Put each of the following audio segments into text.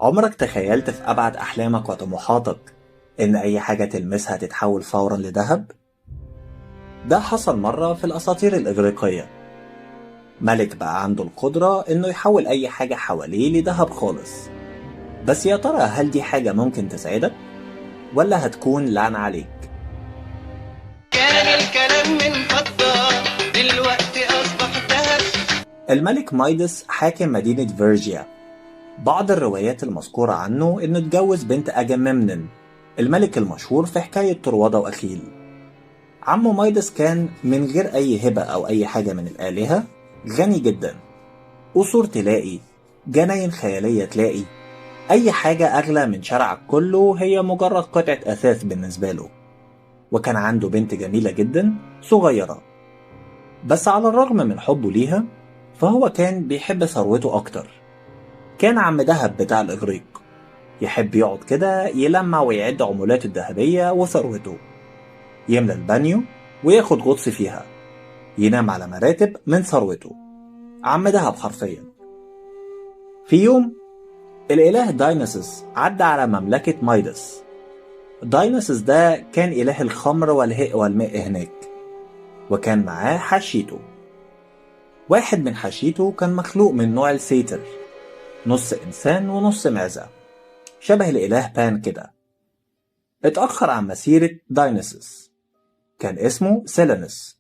عمرك تخيلت في أبعد أحلامك وطموحاتك إن أي حاجة تلمسها تتحول فورا لذهب؟ ده حصل مرة في الأساطير الإغريقية. ملك بقى عنده القدرة إنه يحول أي حاجة حواليه لذهب خالص. بس يا ترى هل دي حاجة ممكن تسعدك؟ ولا هتكون لعنة عليك؟ كان الكلام من فضة دلوقتي أصبح ذهب. الملك مايدس حاكم مدينة فيرجيا. بعض الروايات المذكورة عنه إنه اتجوز بنت أجامemnon، الملك المشهور في حكاية طروادة وأخيل. عمه مايدس كان من غير أي هبة أو أي حاجة من الآلهة غني جدا، قصور تلاقي، جناين خيالية تلاقي، أي حاجة أغلى من شرعك كله هي مجرد قطعة أثاث بالنسبة له. وكان عنده بنت جميلة جدا صغيرة، بس على الرغم من حبه ليها فهو كان بيحب ثروته أكتر. كان عم دهب بتاع الإغريق، يحب يقعد كده يلمع ويعد عملاته الذهبية وثروته، يملى البانيو وياخد غطس فيها، ينام على مراتب من ثروته، عم دهب حرفيا. في يوم الإله دايناسوس عدى على مملكة مايدس. دايناسوس ده كان إله الخمر والهاء والماء هناك، وكان معاه حشيته. واحد من حشيته كان مخلوق من نوع السيتر، نص إنسان ونص معزة، شبه الإله بان كده. اتأخر عن مسيرة دايناسوس، كان اسمه سيلانوس.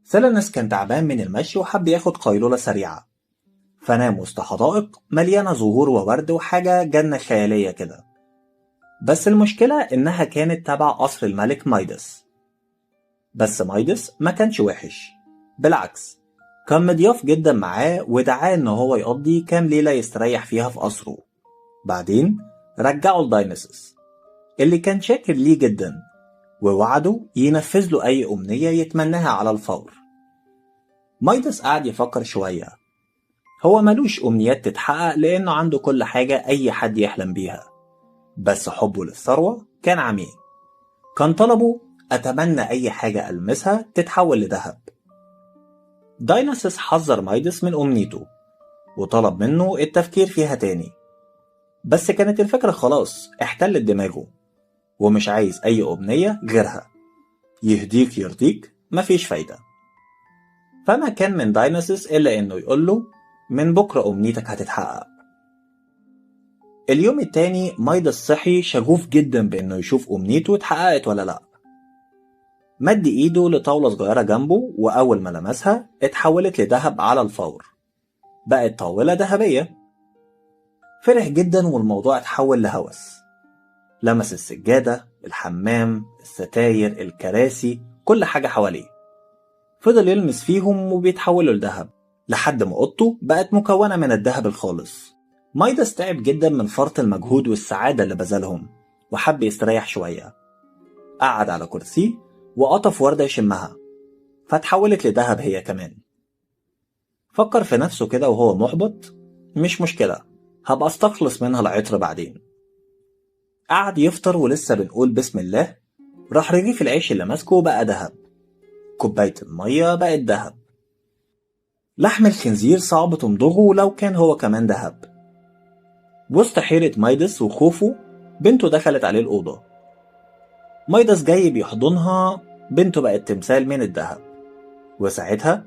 سيلانوس كان تعبان من المشي وحب ياخد قيلولة سريعة، فنام وسط حدائق مليانة زهور وورد وحاجة جنة خيالية كده. بس المشكلة إنها كانت تبع قصر الملك مايدس. بس مايدس ما كانش وحش، بالعكس كان مضياف جدا معاه ودعاه إن هو يقضي كام ليلة يستريح فيها في قصره. بعدين رجعه لدايناسوس اللي كان شاكر ليه جدا، ووعده ينفذ له أي أمنية يتمناها على الفور. مايدس قعد يفكر شوية، هو ملوش أمنيات تتحقق لأنه عنده كل حاجة أي حد يحلم بيها، بس حبه للثروة كان عميق. كان طلبه أتمنى أي حاجة ألمسها تتحول لذهب. دايناسوس حذر مايدس من أمنيته وطلب منه التفكير فيها تاني، بس كانت الفكرة خلاص احتلت دماغه ومش عايز أي أمنية غيرها. يهديك يرضيك مفيش فايدة. فما كان من دايناسوس إلا إنه يقوله من بكرة أمنيتك هتتحقق. اليوم التاني مايدس صحي شغوف جدا بإنه يشوف أمنيته اتحققت ولا لأ. مد إيده لطاولة صغيرة جنبه، وأول ما لمسها اتحولت لذهب على الفور، بقت طاولة ذهبية. فرح جدا والموضوع اتحول لهوس. لمس السجادة، الحمام، الستاير، الكراسي، كل حاجة حواليه. فضل يلمس فيهم وبيتحولوا لذهب لحد ما أوضته بقت مكونة من الذهب الخالص. مايدس تعب جدا من فرط المجهود والسعادة اللي بذلهم وحب يستريح شوية. قعد على كرسيه وقطف وردة يشمها، فتحولت لذهب هي كمان. فكر في نفسه كده وهو محبط، مش مشكلة، هبقى استخلص منها العطر بعدين. قعد يفطر ولسه بنقول بسم الله، راح رغيف العيش اللي ماسكه بقى ذهب، كوباية المية بقت ذهب، لحم الخنزير صعب تمضغه لو كان هو كمان ذهب. وسط حيرة مايدس وخوفه بنته دخلت عليه الأوضة. مايدس جاي بيحضنها، بنته بقت تمثال من الذهب. وساعتها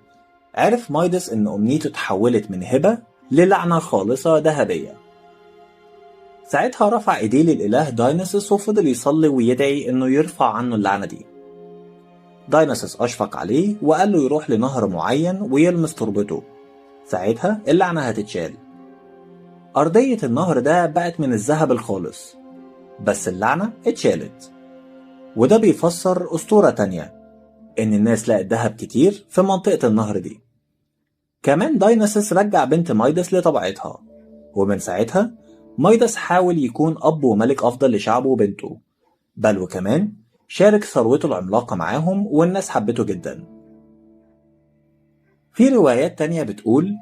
عرف مايدس إن أمنيته تحولت من هبة للعنة خالصة ذهبية. ساعتها رفع إيديه للإله دايناسوس وفضل يصلي ويدعي إنه يرفع عنه اللعنة دي. دايناسوس أشفق عليه وقال له يروح لنهر معين ويلمس تربته، ساعتها اللعنة هتتشال. أرضية النهر ده بقت من الذهب الخالص، بس اللعنة اتشالت. وده بيفسر أسطورة تانية، إن الناس لقت ذهب كتير في منطقة النهر دي. كمان دايناسوس رجع بنت مايدس لطبيعتها، ومن ساعتها مايدس حاول يكون أب وملك أفضل لشعبه وبنته، بل وكمان شارك ثروته العملاقة معاهم والناس حبته جدا. في روايات تانية بتقول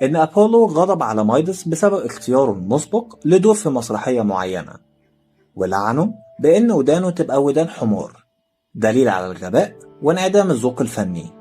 إن أبولو غضب على مايدس بسبب اختياره المسبق لدور في مسرحية معينة، ولعنه بإن ودانه تبقى ودان حمار، دليل على الغباء وانعدام الذوق الفني.